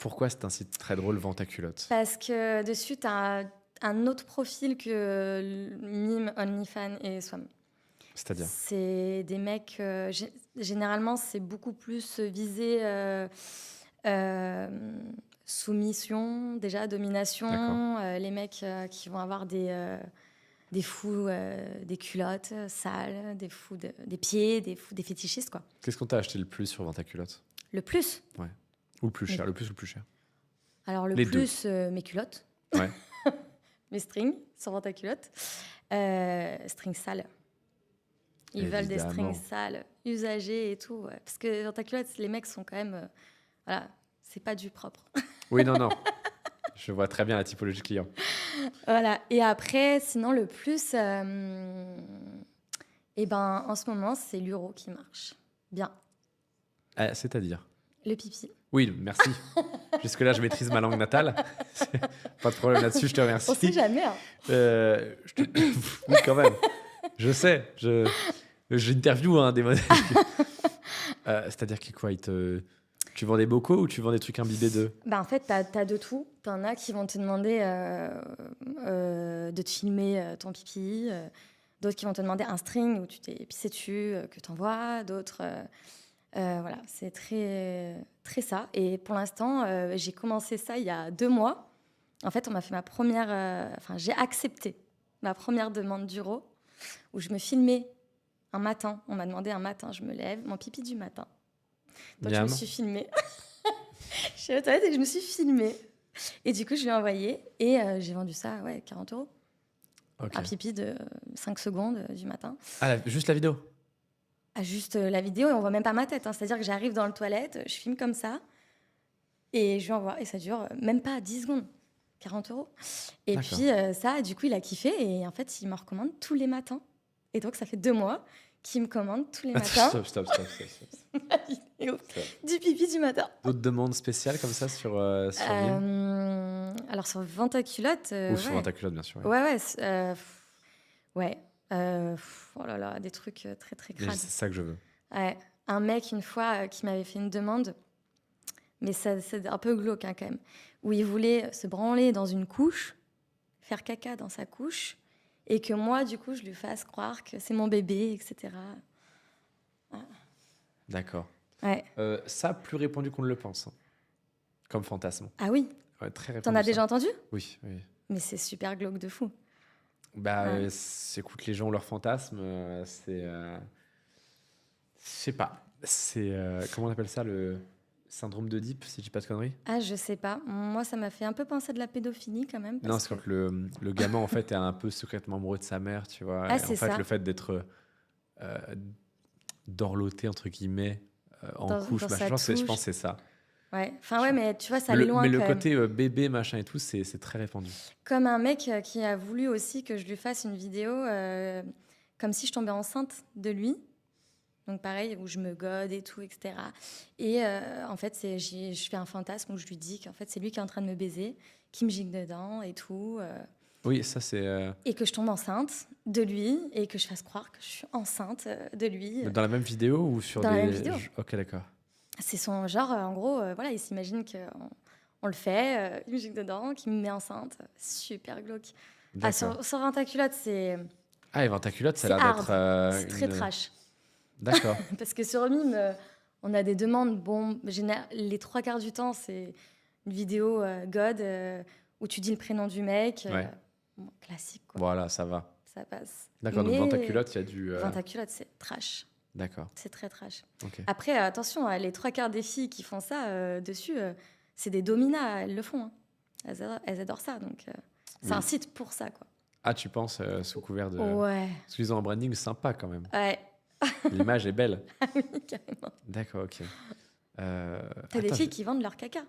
Pourquoi c'est un site très drôle, Ventaculotte? Parce que dessus, tu as un autre profil que Mime, OnlyFans et Swam. C'est-à-dire? C'est des mecs... généralement, c'est beaucoup plus visé soumission, déjà, domination. Les mecs qui vont avoir des fous, des culottes sales, des pieds, des fétichistes, quoi. Qu'est-ce qu'on t'a acheté le plus sur Ventaculotte? Le plus? Ouais. Ou le plus cher, le plus ou le plus cher? Alors, le Les plus, mes culottes. Ouais. Mes strings sur Ventaculotte. Strings sales. Ils veulent des strings sales, usagés et tout. Ouais. Parce que Ventaculotte, les mecs sont quand même... voilà, c'est pas du propre. Oui, non. Je vois très bien la typologie client. Voilà. Et après, sinon, le plus... eh ben, en ce moment, c'est l'euro qui marche. Bien. C'est-à-dire? Le pipi. Oui, merci. Jusque-là, je maîtrise ma langue natale. Pas de problème là-dessus, je te remercie. On sait jamais. Hein. Oui, quand même. Je sais. J'interviewe des modèles. C'est-à-dire que quoi, tu vends des bocaux ou tu vends des trucs imbibés de... En fait, t'as de tout. T'en as qui vont te demander de te filmer ton pipi. D'autres qui vont te demander un string où tu t'es pissé dessus, que t'envoies. D'autres... voilà, c'est très, très ça. Et pour l'instant, j'ai commencé ça il y a 2 mois. En fait, on m'a fait ma première... j'ai accepté ma première demande d'euro où je me filmais un matin. On m'a demandé un matin, je me lève, mon pipi du matin. Donc, je me suis filmée. Je suis aux toilettes et je me suis filmée. Et du coup, je lui ai envoyé et j'ai vendu ça, 40 €. Okay. Un pipi de 5 secondes du matin. Ah, juste la vidéo? Juste la vidéo et on voit même pas ma tête. Hein. C'est-à-dire que j'arrive dans le toilette, je filme comme ça et je lui envoie. Et ça dure même pas 10 secondes. 40 €. Et D'accord. puis ça, du coup, il a kiffé et en fait, il me recommande tous les matins. Et donc, ça fait 2 mois qu'il me commande tous les matins. Stop. La vidéo du pipi du matin. D'autres demandes spéciales comme ça sur Mime? Alors, sur Ventaculotte... Ou sur Ventaculotte, bien sûr. Ouais. Oh là là, des trucs très, très crades. C'est ça que je veux. Ouais. Un mec, une fois, qui m'avait fait une demande, mais c'est un peu glauque quand même, où il voulait se branler dans une couche, faire caca dans sa couche, et que moi, du coup, je lui fasse croire que c'est mon bébé, etc. Voilà. D'accord. Ouais. Ça, plus répandu qu'on ne le pense, hein, comme fantasme. Ah oui? Ouais, très répandu. T'en as déjà entendu? Oui. Mais c'est super glauque de fou. Écoute, les gens ont leur fantasme, je sais pas. C'est, comment on appelle ça, le syndrome d'Oedipe, si je dis pas de conneries? Ah, je sais pas. Moi, ça m'a fait un peu penser de la pédophilie quand même. Non, c'est quand le gamin, en fait, est un peu secrètement amoureux de sa mère, tu vois. Ah, et c'est en fait, ça. le fait d'être dorloté, entre guillemets, en couche, je pense que c'est ça. Ouais, mais tu vois, ça allait loin. Mais le quand côté même. bébé, machin et tout, c'est très répandu. Comme un mec qui a voulu aussi que je lui fasse une vidéo comme si je tombais enceinte de lui. Donc pareil, où je me gode et tout, etc. Et en fait, je fais un fantasme où je lui dis qu'en fait, c'est lui qui est en train de me baiser, qui me gicle dedans et tout. Oui, ça c'est... Et que je tombe enceinte de lui et que je fasse croire que je suis enceinte de lui. Dans la même vidéo ou sur Dans la même vidéo. Ok, d'accord. C'est son genre, en gros, voilà, il s'imagine qu'on le fait, il me gicle dedans, qu'il me met enceinte. Super glauque. Sur Ventaculotte, c'est... Ah, et Ventaculotte, ça a l'air d'être... c'est très trash. D'accord. Parce que sur Mime, on a des demandes, les 3 quarts du temps, c'est une vidéo God où tu dis le prénom du mec. Classique, quoi. Voilà, ça va. Ça passe. D'accord, donc Ventaculotte, il y a du... Ventaculotte, c'est trash. D'accord. C'est très trash. Okay. Après, attention, les 3 quarts des filles qui font ça dessus, c'est des dominas, elles le font. Hein. Elles adorent ça, donc c'est un site pour ça, quoi. Ah, tu penses sous couvert de... Ouais. Parce qu'ils ont un branding sympa, quand même. Ouais. L'image est belle. Ah oui, carrément. D'accord, ok. T'as des filles qui vendent leur caca.